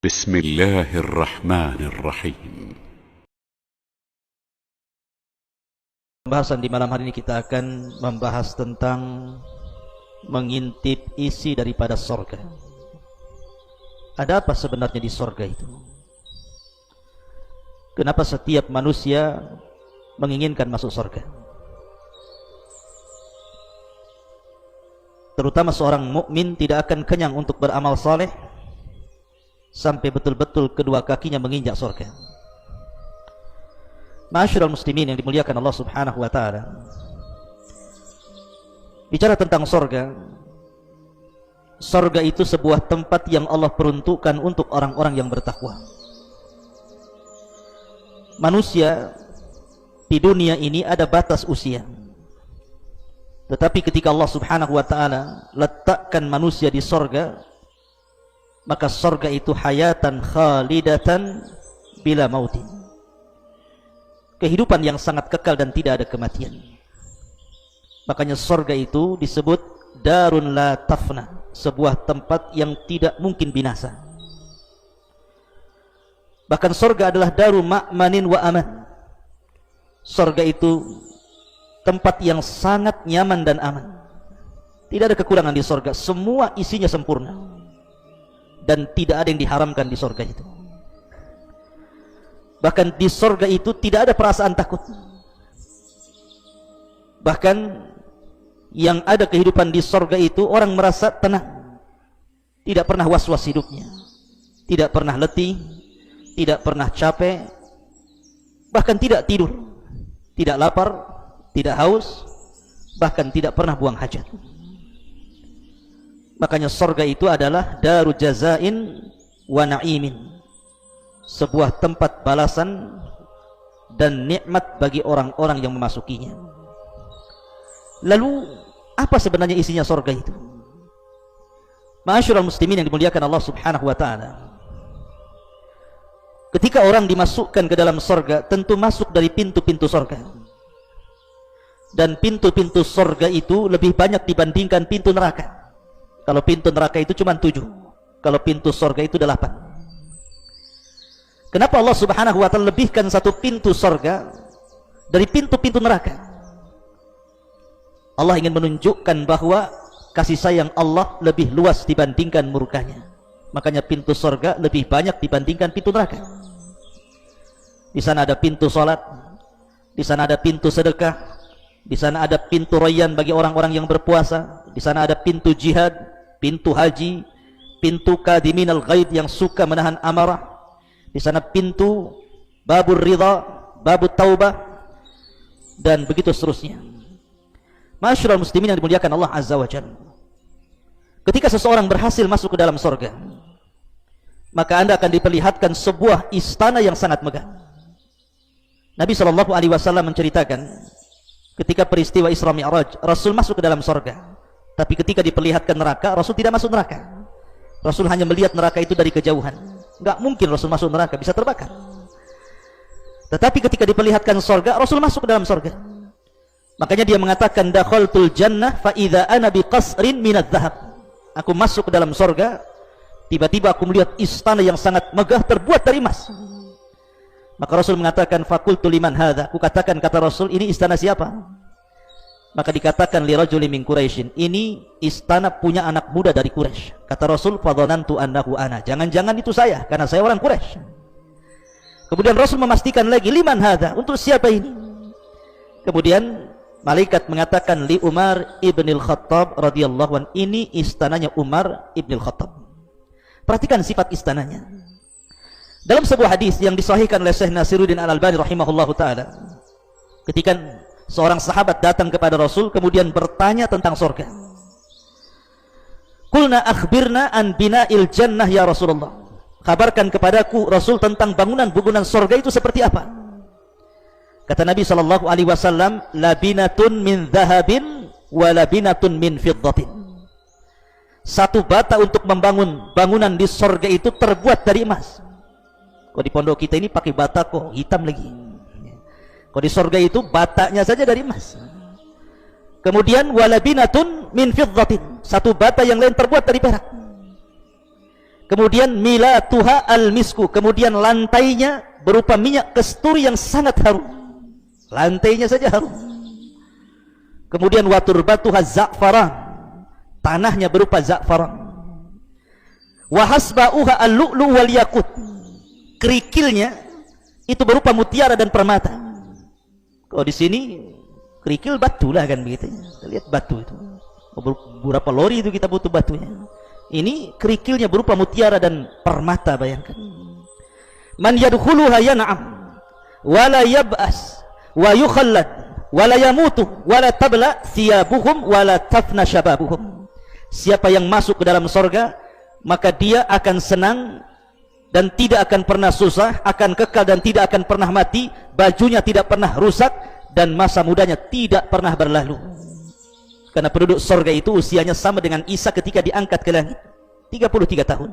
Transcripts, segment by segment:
بسم الله الرحمن الرحيم. Pembahasan di malam hari ini kita akan membahas tentang mengintip isi daripada sorga. Ada apa sebenarnya di sorga itu? Kenapa setiap manusia menginginkan masuk sorga? Terutama seorang mukmin tidak akan kenyang untuk beramal saleh sampai betul-betul kedua kakinya menginjak sorga. Ma'asyiral muslimin yang dimuliakan Allah subhanahu wa ta'ala, bicara tentang sorga, sorga itu sebuah tempat yang Allah peruntukkan untuk orang-orang yang bertakwa. Manusia di dunia ini ada batas usia, tetapi ketika Allah subhanahu wa ta'ala letakkan manusia di sorga, maka sorga itu hayatan khalidatan bila mautin, kehidupan yang sangat kekal dan tidak ada kematian. Makanya sorga itu disebut darun la tafna, sebuah tempat yang tidak mungkin binasa. Bahkan sorga adalah daru ma'manin wa aman. Sorga itu tempat yang sangat nyaman dan aman. Tidak ada kekurangan di sorga, semua isinya sempurna, dan tidak ada yang diharamkan di sorga itu. Bahkan di sorga itu tidak ada perasaan takut. Bahkan yang ada kehidupan di sorga itu orang merasa tenang, tidak pernah was-was hidupnya, tidak pernah letih, tidak pernah capek, bahkan tidak tidur, tidak lapar, tidak haus, bahkan tidak pernah buang hajat. Makanya sorga itu adalah daru jazain wa na'imin, sebuah tempat balasan dan nikmat bagi orang-orang yang memasukinya. Lalu apa sebenarnya isinya sorga itu? Ma'asyiral muslimin yang dimuliakan Allah subhanahu wa ta'ala, ketika orang dimasukkan ke dalam sorga, tentu masuk dari pintu-pintu sorga, dan pintu-pintu sorga itu lebih banyak dibandingkan pintu neraka. Kalau pintu neraka itu cuma 7, kalau pintu sorga itu 8. Kenapa Allah subhanahu wa ta'ala lebihkan satu pintu sorga dari pintu-pintu neraka? Allah ingin menunjukkan bahwa kasih sayang Allah lebih luas dibandingkan murkanya. Makanya pintu sorga lebih banyak dibandingkan pintu neraka. Di sana ada pintu salat, di sana ada pintu sedekah, di sana ada pintu rayyan bagi orang-orang yang berpuasa, di sana ada pintu jihad, pintu haji, pintu kadiminal ghaid yang suka menahan amarah, di sana pintu babur ridha, babut taubah, dan begitu seterusnya. Ma'asyiral muslimin yang dimuliakan Allah azza wa jalla, ketika seseorang berhasil masuk ke dalam sorga, maka anda akan diperlihatkan sebuah istana yang sangat megah. Nabi SAW menceritakan ketika peristiwa Isra Mi'raj, Rasul masuk ke dalam sorga, tapi ketika diperlihatkan neraka, Rasul tidak masuk neraka. Rasul hanya melihat neraka itu dari kejauhan. Enggak mungkin Rasul masuk neraka, bisa terbakar. Tetapi ketika diperlihatkan sorga, Rasul masuk ke dalam sorga. Makanya dia mengatakan, dakhaltul jannah fa idza ana biqasrin minadz dzahab. Aku masuk ke dalam sorga, tiba-tiba aku melihat istana yang sangat megah terbuat dari emas. Maka Rasul mengatakan, faqultu liman hadza. Aku katakan, kata Rasul, ini istana siapa? Maka dikatakan li rajulin min Quraisyin, ini istana punya anak muda dari Quraisy. Kata Rasul, fadhanantu annahu ana. Jangan-jangan itu saya, karena saya orang Quraisy. Kemudian Rasul memastikan lagi, liman hadza, untuk siapa ini? Kemudian malaikat mengatakan, li Umar ibnil Khattab radhiyallahu an, ini istananya Umar ibnil Khattab. Perhatikan sifat istananya. Dalam sebuah hadis yang disahihkan oleh Syekh Nasiruddin Al-Albani rahimahullahu taala, ketika seorang sahabat datang kepada Rasul kemudian bertanya tentang surga. Qulna akhbirna an bina'il jannah ya Rasulullah. Kabarkan kepadaku Rasul tentang bangunan-bangunan surga itu seperti apa? Kata Nabi sallallahu alaihi wasallam, labinatun min dhahabin wa labinatun min fiddatin. Satu bata untuk membangun bangunan di surga itu terbuat dari emas. Kalau di pondok kita ini pakai bata kok hitam lagi. Kalau di surga itu batanya saja dari emas. Kemudian walabinatun min fiddatin, satu bata yang lain terbuat dari perak. Kemudian milatuha al-misku, kemudian lantainya berupa minyak kasturi yang sangat harum. Lantainya saja harum. Kemudian waturbatuha za'faran, tanahnya berupa za'faran. Wa hasba'uha al-lu'lu wal yakut, kerikilnya itu berupa mutiara dan permata. Kalau di sini kerikil batu lah kan begitu. Kita lihat batu itu. Berapa lori itu kita butuh batunya. Ini kerikilnya berupa mutiara dan permata, bayangkan. Man yadkhuluha yan'am wa la yab'as wa yukhallad wa la yamutu wa la tabla thiyabuhum wa la tafna shababuhum. Siapa yang masuk ke dalam surga, maka dia akan senang dan tidak akan pernah susah, akan kekal dan tidak akan pernah mati, bajunya tidak pernah rusak, dan masa mudanya tidak pernah berlalu. Karena penduduk surga itu usianya sama dengan Isa ketika diangkat ke langit, 33 tahun.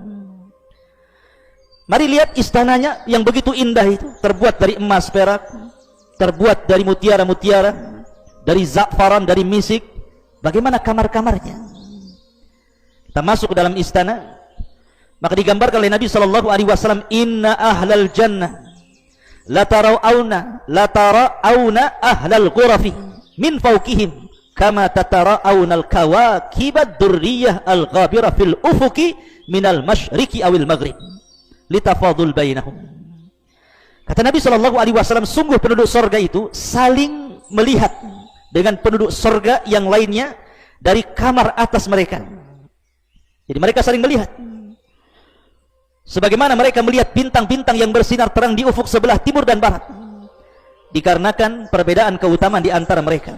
Mari lihat istananya yang begitu indah itu, terbuat dari emas perak, terbuat dari mutiara-mutiara, dari za'faran, dari misik. Bagaimana kamar-kamarnya? Kita masuk ke dalam istana, maka digambarkan oleh Nabi SAW, inna ahlal jannah la tarawna ahlal ghurafi min fawqihim kama tatara'auna al-kawakibad durriyah al-ghabira fil ufuki minal masyriqi awil maghrib litafadul bainahum. Kata Nabi SAW, sungguh penduduk surga itu saling melihat dengan penduduk surga yang lainnya dari kamar atas mereka. Jadi mereka saling melihat, sebagaimana mereka melihat bintang-bintang yang bersinar terang di ufuk sebelah timur dan barat, dikarenakan perbedaan keutamaan di antara mereka.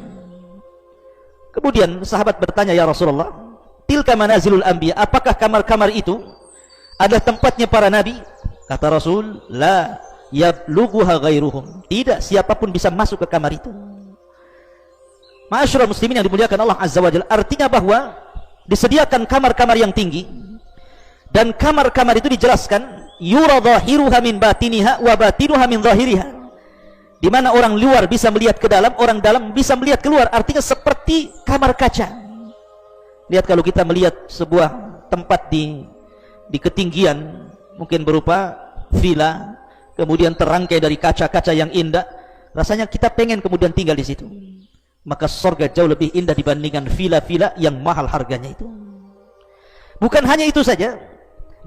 Kemudian sahabat bertanya, ya Rasulullah, tilka manazilul anbiya, apakah kamar-kamar itu adalah tempatnya para nabi? Kata Rasul, la yablughuha ghairuhum, tidak siapapun bisa masuk ke kamar itu. Ma'asyiral muslimin yang dimuliakan Allah Azza wa Jalla, artinya bahwa disediakan kamar-kamar yang tinggi, dan kamar-kamar itu dijelaskan yura dhahiruha min batiniha wa batinuha min dhahiriha, di mana orang luar bisa melihat ke dalam, orang dalam bisa melihat keluar. Artinya seperti kamar kaca. Lihat kalau kita melihat sebuah tempat di ketinggian, mungkin berupa villa, kemudian terangkai dari kaca-kaca yang indah, rasanya kita pengen kemudian tinggal di situ. Maka surga jauh lebih indah dibandingkan villa-villa yang mahal harganya itu. Bukan hanya itu saja,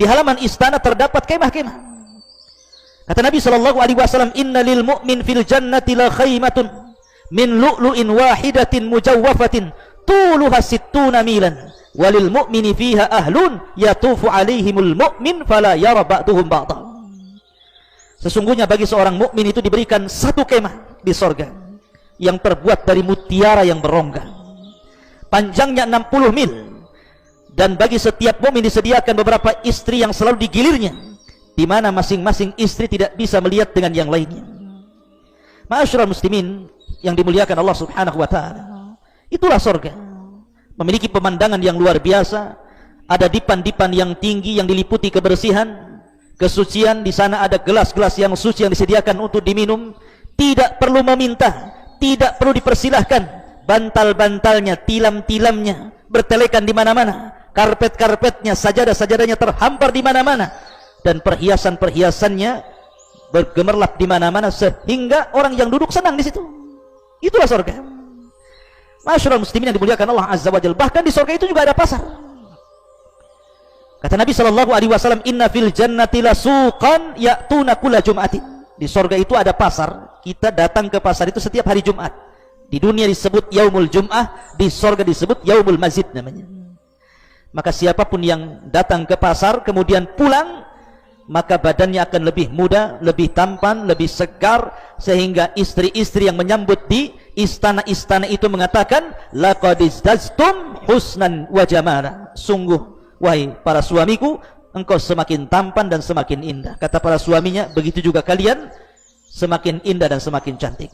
di halaman istana terdapat kemah-kemah. Kata Nabi SAW, inna lil mu'min fil jannati la khaymatun min lu'lu'in wahidatin mujawwafatin tuluha sittuna milan walil mu'mini fiha ahlun yatufu alaihimul mu'min fala yara ba'duhum ba'da. Sesungguhnya bagi seorang mukmin itu diberikan satu kemah di sorga yang terbuat dari mutiara yang berongga, panjangnya 60 mil, dan bagi setiap mukmin disediakan beberapa istri yang selalu digilirnya, di mana masing-masing istri tidak bisa melihat dengan yang lainnya. Ma'asyiral muslimin yang dimuliakan Allah Subhanahu wa taala, itulah surga. Memiliki pemandangan yang luar biasa, ada dipan-dipan yang tinggi yang diliputi kebersihan, kesucian. Di sana ada gelas-gelas yang suci yang disediakan untuk diminum, tidak perlu meminta, tidak perlu dipersilahkan. Bantal-bantalnya, tilam-tilamnya bertelekan di mana-mana, karpet-karpetnya, sajadah-sajadahnya terhampar di mana-mana, dan perhiasan-perhiasannya bergemerlap di mana-mana sehingga orang yang duduk senang di situ. Itulah surga. Masyaallah muslimin yang dimuliakan Allah Azza wa Jalla. Bahkan di surga itu juga ada pasar. Kata Nabi SAW, inna fil jannati lasuqan ya'tuna kulla jum'atin. Di surga itu ada pasar. Kita datang ke pasar itu setiap hari Jumat. Di dunia disebut Yaumul Jum'ah, di surga disebut Yaumul Mazid namanya. Maka siapapun yang datang ke pasar kemudian pulang, maka badannya akan lebih muda, lebih tampan, lebih segar, sehingga istri-istri yang menyambut di istana-istana itu mengatakan, laqad izdaztum husnan wa jamala. Sungguh wahai para suamiku, engkau semakin tampan dan semakin indah. Kata para suaminya, begitu juga kalian semakin indah dan semakin cantik.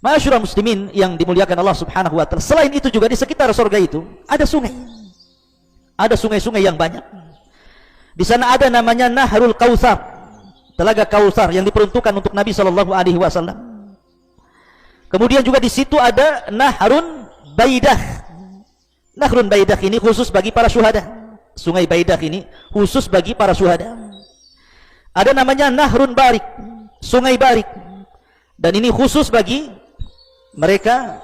Ma'asyiral muslimin yang dimuliakan Allah Subhanahu wa taala, selain itu juga di sekitar surga itu ada sungai. Ada sungai-sungai yang banyak. Di sana ada namanya Nahrul Kautsar, telaga Kautsar yang diperuntukkan untuk Nabi SAW. Kemudian juga di situ ada Nahrun Baidah. Nahrun Baidah ini khusus bagi para syuhada. Sungai Baidah ini khusus bagi para syuhada. Ada namanya Nahrun Barik, Sungai Barik, dan ini khusus bagi mereka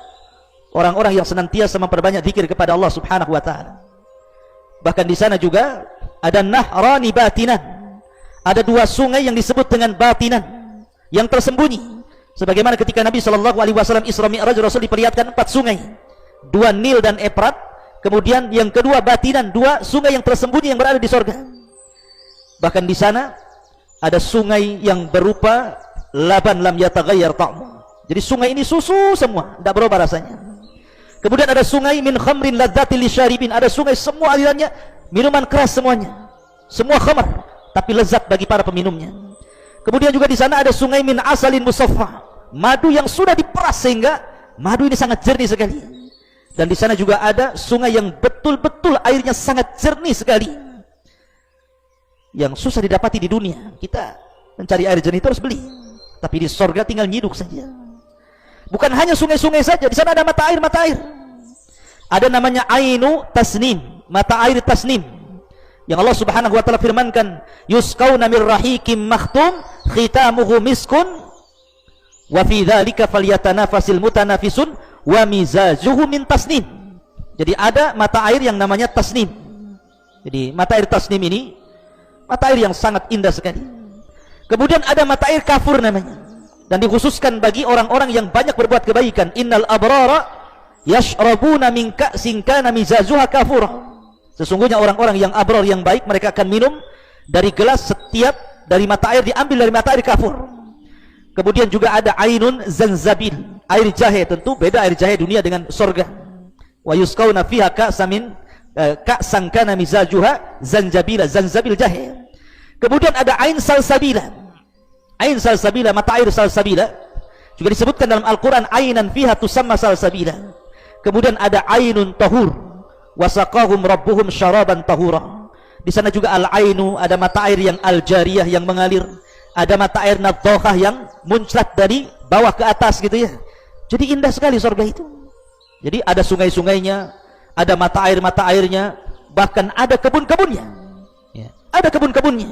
orang-orang yang senantiasa memperbanyak zikir kepada Allah Subhanahu wa taala. Bahkan di sana juga ada Nahrani Batinan. Ada dua sungai yang disebut dengan batinan, yang tersembunyi. Sebagaimana ketika Nabi SAW Isra Mi'raj, Rasul diperlihatkan 4 sungai, 2 Nil dan Efrat, kemudian yang kedua batinan, 2 sungai yang tersembunyi yang berada di sorga. Bahkan di sana ada sungai yang berupa laban lam yataghayyar ta'mu. Jadi sungai ini susu semua, tidak berubah rasanya. Kemudian ada sungai min khamrin ladzatil lisyaribin, ada sungai semua alirannya minuman keras semuanya, semua khamar, tapi lezat bagi para peminumnya. Kemudian juga di sana ada sungai min asalin musaffa, madu yang sudah diperas sehingga madu ini sangat jernih sekali. Dan di sana juga ada sungai yang betul-betul airnya sangat jernih sekali, yang susah didapati di dunia. Kita mencari air jernih terus beli, tapi di sorga tinggal nyiduk saja. Bukan hanya sungai-sungai saja, di sana ada mata air. Ada namanya Ainu Tasnim, mata air Tasnim, yang Allah Subhanahu wa taala firmankan, yusqauna mir rahikim makhtum khitamuhu miskun wa fi dzalika falyatanafasil mutanafisun wa mizajuhu min tasnim. Jadi ada mata air yang namanya Tasnim. Jadi mata air Tasnim ini mata air yang sangat indah sekali. Kemudian ada mata air Kafur namanya, dan dikhususkan bagi orang-orang yang banyak berbuat kebaikan. Innal abrara yashrabuna min ka'sin kana mizajuha kafura. Sesungguhnya orang-orang yang abrar, yang baik, mereka akan minum dari gelas setiap dari mata air diambil dari mata air Kafur. Kemudian juga ada Ainun Zanzabil, air jahe. Tentu beda air jahe dunia dengan sorga. Wa yusqauna fiha ka'san kana mizajuha zanjabila, zanzabil jahe. Kemudian ada Ain Salsabila, Ain Salsabila, mata air Salsabila juga disebutkan dalam Al-Quran, Ainan fiha tusamma Salsabila. Kemudian ada Ainun Tahur, wasaqahum rabbuhum syaraban tahura. Di sana juga Al-Ainu, ada mata air yang Al-Jariyah, yang mengalir. Ada mata air Nadhahah yang muncrat dari bawah ke atas gitu ya. Jadi indah sekali surga itu. Jadi ada sungai-sungainya, ada mata airnya, bahkan ada kebun-kebunnya ya. Ada kebun-kebunnya.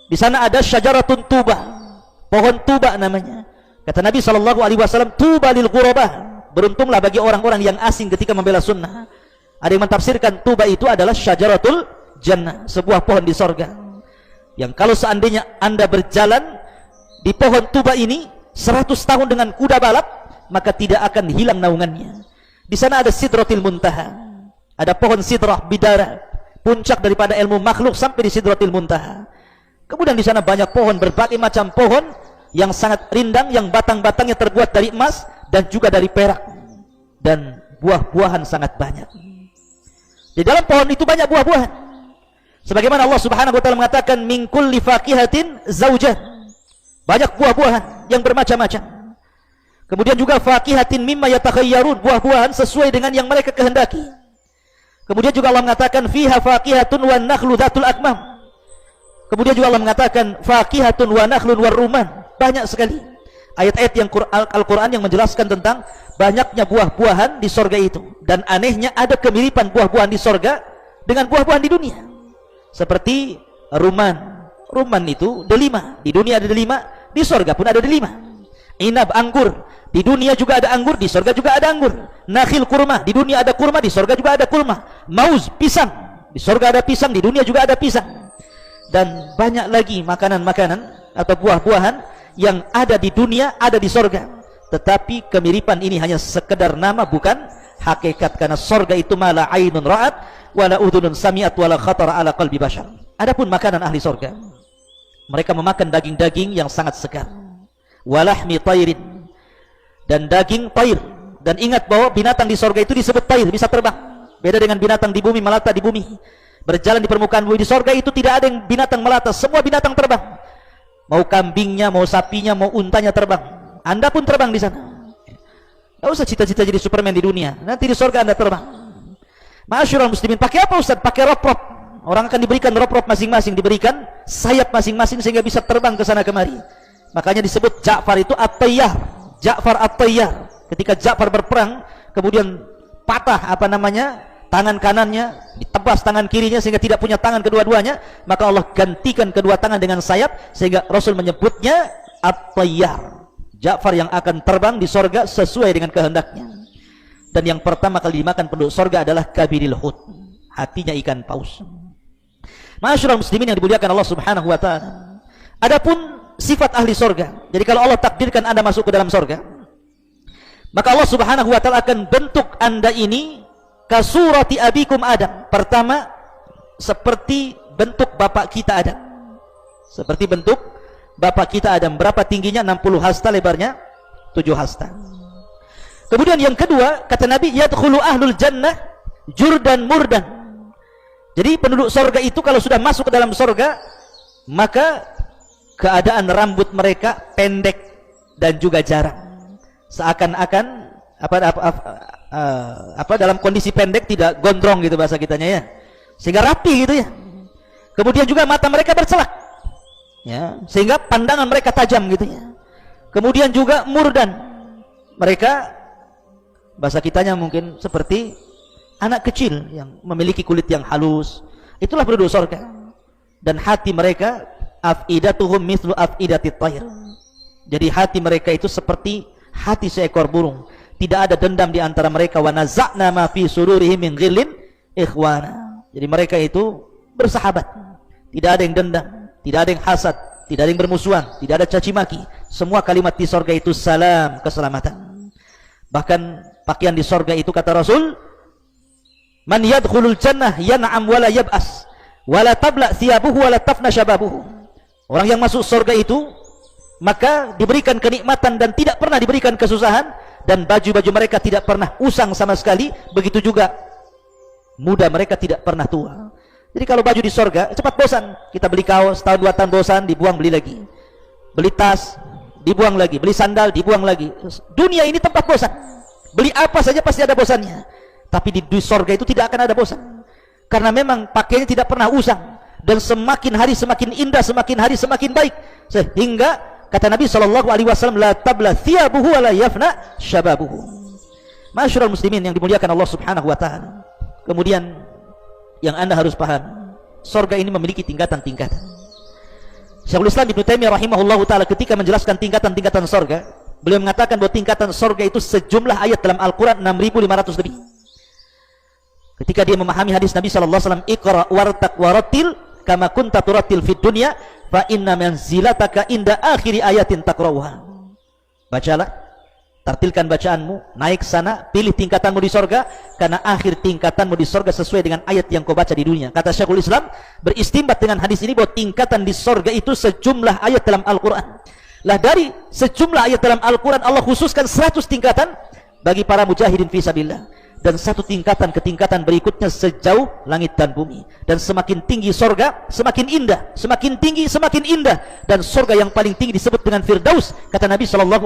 Di sana ada syajaratun tuba, pohon tuba namanya. Kata Nabi SAW, tuba lil ghurabah, beruntunglah bagi orang-orang yang asing ketika membela sunnah. Ada yang mentafsirkan tuba itu adalah syajaratul jannah, sebuah pohon di sorga, yang kalau seandainya Anda berjalan di pohon tuba ini 100 tahun dengan kuda balap, maka tidak akan hilang naungannya. Di sana ada Sidratil Muntaha, ada pohon sidrah bidara, puncak daripada ilmu makhluk sampai di Sidratil Muntaha. Kemudian di sana banyak pohon, berbagai macam pohon yang sangat rindang, yang batang-batangnya terbuat dari emas dan juga dari perak, dan buah-buahan sangat banyak. Di dalam pohon itu banyak buah-buahan. Sebagaimana Allah Subhanahu wa taala mengatakan, min kulli faqihatin zawjan. Banyak buah-buahan yang bermacam-macam. Kemudian juga faqihatin mimma yatakhayyarun, buah-buahan sesuai dengan yang mereka kehendaki. Kemudian juga Allah mengatakan fiha faqihatun wan nakhlu dzatul akmam. Kemudian juga Allah mengatakan faqihatun wa nakhlun warruman. Banyak sekali ayat-ayat yang Al-Quran yang menjelaskan tentang banyaknya buah-buahan di sorga itu. Dan anehnya ada kemiripan buah-buahan di sorga dengan buah-buahan di dunia. Seperti rumman. Rumman itu delima, di dunia ada delima, di sorga pun ada delima. Inab, anggur, di dunia juga ada anggur, di sorga juga ada anggur. Nakhil, kurma, di dunia ada kurma, di sorga juga ada kurma. Mauz, pisang, di sorga ada pisang, di dunia juga ada pisang. Dan banyak lagi makanan-makanan atau buah-buahan yang ada di dunia, ada di sorga. Tetapi kemiripan ini hanya sekedar nama, bukan hakikat. Karena sorga itu mala ainun ra'at wala udhunun sami'at wala khatara ala qalbi bashar. Adapun makanan ahli sorga, mereka memakan daging-daging yang sangat segar, walahmi tairin, dan daging tair. Dan ingat bahwa binatang di sorga itu disebut tair, bisa terbang. Beda dengan binatang di bumi, melata di bumi, berjalan di permukaan bumi. Di sorga itu tidak ada yang binatang melata, semua binatang terbang. Mau kambingnya, mau sapinya, mau untanya terbang. Anda pun terbang di sana. Tidak usah cita-cita jadi Superman di dunia, nanti di sorga Anda terbang. Ma'asyiral muslimin, pakai apa Ustaz? Pakai rop-rop. Orang akan diberikan rop-rop masing-masing, diberikan sayap masing-masing sehingga bisa terbang ke sana kemari. Makanya disebut Ja'far itu At-Tayyar, Ja'far At-Tayyar. Ketika Ja'far berperang, kemudian patah tangan kanannya, ditebas tangan kirinya sehingga tidak punya tangan kedua-duanya, maka Allah gantikan kedua tangan dengan sayap sehingga Rasul menyebutnya at-tayyar, Ja'far yang akan terbang di sorga sesuai dengan kehendaknya. Dan yang pertama kali dimakan penduduk sorga adalah kabiril hut, hatinya ikan paus. Ma'asyiral muslimin yang dimuliakan Allah Subhanahu wa taala. Adapun sifat ahli sorga, jadi kalau Allah takdirkan Anda masuk ke dalam sorga, maka Allah Subhanahu wa taala akan bentuk Anda ini kasurati abikum Adam. Pertama, seperti bentuk bapak kita Adam. Seperti bentuk bapak kita Adam. Berapa tingginya? 60 hasta, lebarnya 7 hasta. Kemudian yang kedua, kata Nabi, yadkhulu ahlul jannah jurdan murdan. Jadi penduduk sorga itu kalau sudah masuk ke dalam sorga, maka keadaan rambut mereka pendek dan juga jarang. Seakan-akan dalam kondisi pendek, tidak gondrong gitu bahasa kitanya ya, sehingga rapi gitu ya. Kemudian juga mata mereka bercelak ya, sehingga pandangan mereka tajam gitu ya. Kemudian juga murdan, mereka bahasa kitanya mungkin seperti anak kecil yang memiliki kulit yang halus. Itulah penduduk surga. Dan hati mereka afidatuhum mithlu afidatit tayr. Jadi hati mereka itu seperti hati seekor burung. Tidak ada dendam di antara mereka. Wa naza'na ma fi sururihim min ghillin ikhwana. Jadi mereka itu bersahabat. Tidak ada yang dendam, tidak ada yang hasad, tidak ada yang bermusuhan, tidak ada caci maki. Semua kalimat di sorga itu salam, keselamatan. Bahkan pakaian di sorga itu kata Rasul, man yadkhulul jannah yan'am wala yab'as wala tabla thiyabuhu wala tafna syababuhu. Orang yang masuk sorga itu maka diberikan kenikmatan dan tidak pernah diberikan kesusahan, dan baju-baju mereka tidak pernah usang sama sekali. Begitu juga muda mereka tidak pernah tua. Jadi kalau baju di sorga cepat bosan. Kita beli kaos tahun 2 tahun bosan, dibuang beli lagi. Beli tas dibuang lagi, beli sandal dibuang lagi. Dunia ini tempat bosan. Beli apa saja pasti ada bosannya. Tapi di sorga itu tidak akan ada bosan, karena memang pakaiannya tidak pernah usang, dan semakin hari semakin indah, semakin hari semakin baik, sehingga kata Nabi SAW, la tabla thiyabuhu wa la yafna syababuhu. Ma'asyiral muslimin yang dimuliakan Allah Subhanahu wa taala. Kemudian yang Anda harus paham, sorga ini memiliki tingkatan-tingkatan. Syekhul Islam Ibnu Taimiyah rahimahullahu taala ketika menjelaskan tingkatan-tingkatan sorga, beliau mengatakan bahwa tingkatan sorga itu sejumlah ayat dalam Al-Quran 6.500 lebih. Ketika dia memahami hadis Nabi SAW, Iqra wartaq warattil kama kunta turattil fid dunya fa inna manzilataka inda akhiri ayatin taqra'uha. Bacalah, tartilkan bacaanmu, naik sana, pilih tingkatanmu di sorga, karena akhir tingkatanmu di sorga sesuai dengan ayat yang kau baca di dunia. Kata Syekhul Islam, beristimbat dengan hadis ini bahwa tingkatan di sorga itu sejumlah ayat dalam Al-Quran. Lah dari sejumlah ayat dalam Al-Quran, Allah khususkan 100 tingkatan bagi para mujahidin fisabilillah. Dan satu tingkatan ke tingkatan berikutnya sejauh langit dan bumi. Dan semakin tinggi sorga, semakin indah. Semakin tinggi, semakin indah. Dan sorga yang paling tinggi disebut dengan Firdaus. Kata Nabi SAW,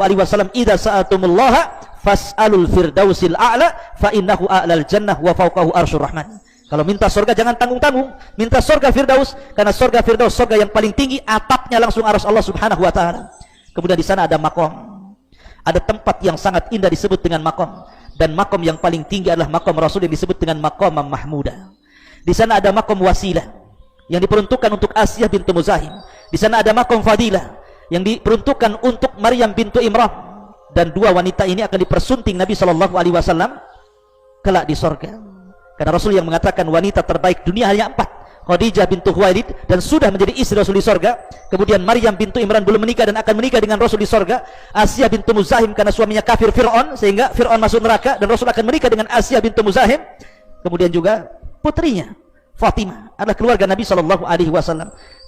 idza sa'atumullaha fas'alul firdausil a'la fa innahu a'lal jannah wa fawqahu arsyur rahman. Kalau minta sorga jangan tanggung-tanggung, minta sorga Firdaus, karena sorga Firdaus sorga yang paling tinggi, atapnya langsung arsy Allah Subhanahu wa taala. Kemudian di sana ada makom, ada tempat yang sangat indah disebut dengan makom. Dan makom yang paling tinggi adalah makom Rasul yang disebut dengan makom mahmuda. Di sana ada makom wasilah yang diperuntukkan untuk Asiyah bintu Muzahim. Di sana ada makom fadilah yang diperuntukkan untuk Maryam bintu Imran. Dan dua wanita ini akan dipersunting Nabi SAW kelak di sorga. Karena Rasul yang mengatakan wanita terbaik dunia hanya 4. Khadijah bintu Khuwailid, dan sudah menjadi istri Rasul di sorga. Kemudian Maryam bintu Imran belum menikah dan akan menikah dengan Rasul di sorga. Asiyah bintu Muzahim karena suaminya kafir Fir'aun, sehingga Fir'aun masuk neraka dan Rasul akan menikah dengan Asiyah bintu Muzahim. Kemudian juga putrinya Fatimah adalah keluarga Nabi SAW.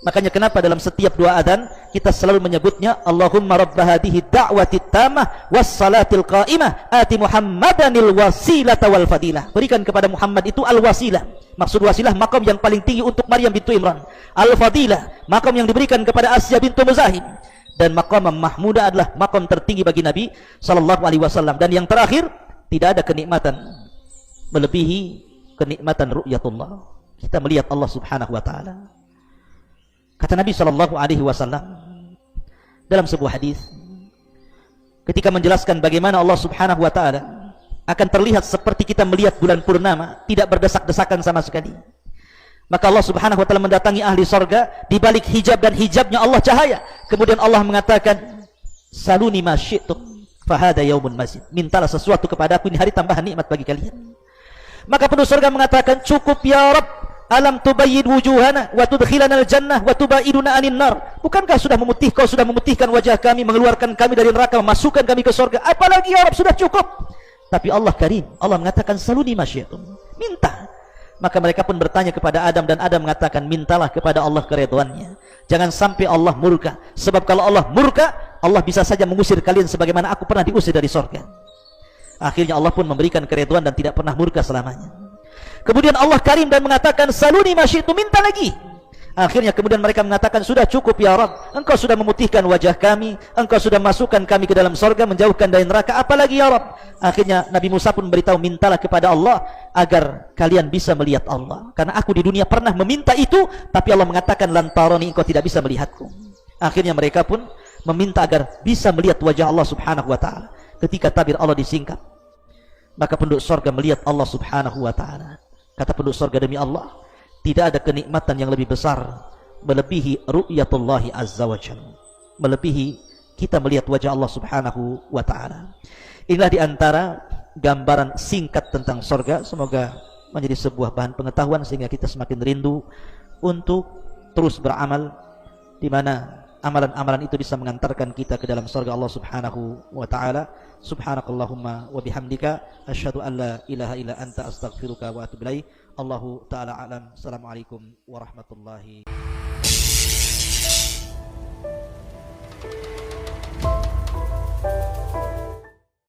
Makanya kenapa dalam setiap doa adzan kita selalu menyebutnya Allahumma rabb hadhihi da'wati tammah was salatil qa'imah ati Muhammadanil wasilata wal fadilah. Berikan kepada Muhammad itu al-wasilah. Maksud wasilah makam yang paling tinggi untuk Maryam bintu Imran. Al-fadilah makam yang diberikan kepada Asiyah bintu Muzahim. Dan makam mahmuda adalah makam tertinggi bagi Nabi SAW. Dan yang terakhir, tidak ada kenikmatan melebihi kenikmatan ru'yatullah. Kita melihat Allah Subhanahu wa taala. Kata Nabi SAW dalam sebuah hadis ketika menjelaskan bagaimana Allah Subhanahu wa taala akan terlihat seperti kita melihat bulan purnama, tidak berdesak-desakan sama sekali. Maka Allah Subhanahu wa taala mendatangi ahli sorga di balik hijab, dan hijabnya Allah cahaya. Kemudian Allah mengatakan, saluni ma syi'tum fahada yaumun mazid. Mintalah sesuatu kepadaku, ini hari tambahan nikmat bagi kalian. Maka penduduk surga mengatakan, cukup ya Rabb, alam tubayyid wujuhana wa tudkhilana al-jannah wa tubaiduna anin nar. Bukankah kau sudah memutihkan wajah kami, mengeluarkan kami dari neraka, memasukkan kami ke surga? Apalagi ya Rabb, sudah cukup. Tapi Allah karim, Allah mengatakan saluni ma syi'tum, minta. Maka mereka pun bertanya kepada Adam, dan Adam mengatakan, mintalah kepada Allah keridhaannya. Jangan sampai Allah murka. Sebab kalau Allah murka, Allah bisa saja mengusir kalian sebagaimana aku pernah diusir dari surga. Akhirnya Allah pun memberikan keridhaan dan tidak pernah murka selamanya. Kemudian Allah karim dan mengatakan, saluni ma syi'tum, minta lagi. Akhirnya kemudian mereka mengatakan, sudah cukup ya Rabb, engkau sudah memutihkan wajah kami, engkau sudah masukkan kami ke dalam surga, menjauhkan dari neraka, apalagi ya Rabb. Akhirnya Nabi Musa pun memberitahu, mintalah kepada Allah agar kalian bisa melihat Allah, karena aku di dunia pernah meminta itu, tapi Allah mengatakan, lantaroni, engkau tidak bisa melihatku. Akhirnya mereka pun meminta agar bisa melihat wajah Allah Subhanahu wa ta'ala. Ketika tabir Allah disingkap, maka penduduk surga melihat Allah Subhanahu wa ta'ala. Kata penduduk surga, demi Allah, tidak ada kenikmatan yang lebih besar melebihi ru'yatullahi azza wa jalla, melebihi kita melihat wajah Allah Subhanahu wa ta'ala. Inilah diantara gambaran singkat tentang surga. Semoga menjadi sebuah bahan pengetahuan sehingga kita semakin rindu untuk terus beramal, di mana amalan-amalan itu bisa mengantarkan kita ke dalam surga Allah Subhanahu wa ta'ala. Subhanakallahumma wa bihamdika asyhadu an la ilaha illa anta astaghfiruka wa atubu ilaik. Allahu ta'ala alam. Assalamualaikum warahmatullahi wabarakatuh.